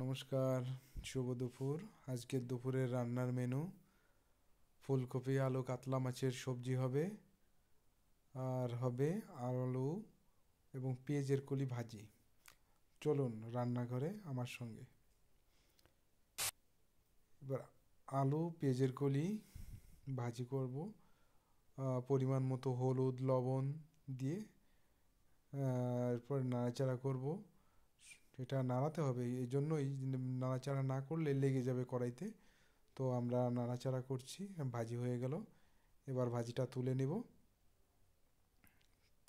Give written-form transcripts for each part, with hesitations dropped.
নমস্কার, শুভ দুপুর। আজকের দুপুরের রান্নার মেনু ফুলকপি আলু কাতলা মাছের সবজি হবে, আর হবে আলু এবং পেঁয়াজের কলি ভাজি। চলুন রান্নাঘরে আমার সঙ্গে। এবার আলু পেঁয়াজের কলি ভাজি করব। পরিমাণ মতো হলুদ লবণ দিয়ে এরপর নাড়াচাড়া করব। এটা নাড়াতে হবে, এই জন্যই নাড়াচাড়া না করলে লেগে যাবে কড়াইতে। তো আমরা নাড়াচাড়া করছি, ভাজি হয়ে গেল। এবার ভাজিটা তুলে নেব।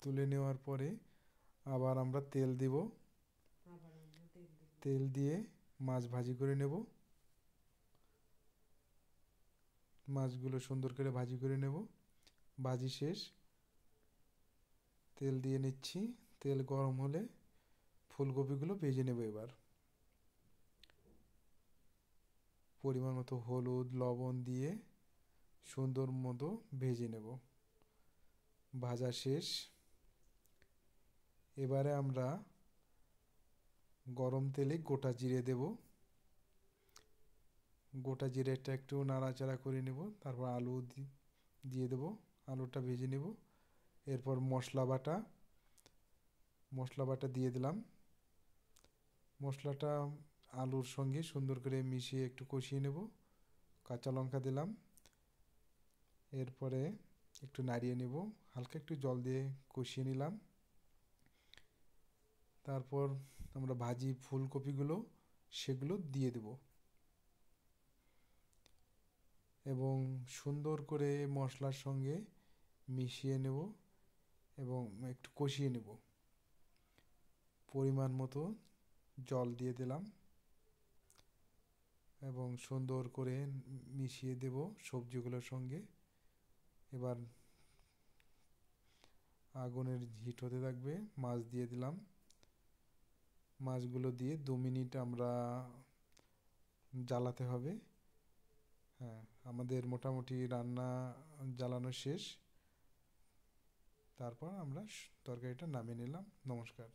তুলে নেওয়ার পরে আবার আমরা তেল দেব। তেল দিয়ে মাছ ভাজি করে নেব। মাছগুলো সুন্দর করে ভাজি করে নেব। ভাজি শেষ, তেল দিয়ে নিচ্ছি। তেল গরম হলে ফুলকপিগুলো ভেজে নেব। এবার পরিমাণ মতো হলুদ লবণ দিয়ে সুন্দর মতো ভেজে নেব। ভাজা শেষ। এবারে আমরা গরম তেলে গোটা জিরে দেব। গোটা জিরেটা একটু নাড়াচাড়া করে নেব। তারপর আলু দিয়ে দেব, আলুটা ভেজে নেব। এরপর মশলা বাটা দিয়ে দিলাম। মশলাটা আলুর সঙ্গে সুন্দর করে মিশিয়ে একটু কষিয়ে নেব। কাঁচা লঙ্কা দিলাম। এরপরে একটু নাড়িয়ে নেব, হালকা একটু জল দিয়ে কষিয়ে নিলাম। তারপর আমরা ভাজি ফুলকপিগুলো সেগুলো দিয়ে দেব এবং সুন্দর করে মশলার সঙ্গে মিশিয়ে নেব এবং একটু কষিয়ে নেব। পরিমাণ মতো জল দিয়ে দিলাম এবং সুন্দর করে মিশিয়ে দেব সবজিগুলোর সঙ্গে। এবার আগুনের হিট হতে থাকবে। মাছ দিয়ে দিলাম। মাছগুলো দিয়ে 2 মিনিট আমরা জ্বালাতে হবে। হ্যাঁ, আমাদের মোটামুটি রান্না জ্বালানো শেষ। তারপর আমরা তরকারিটা নামিয়ে নিলাম। নমস্কার।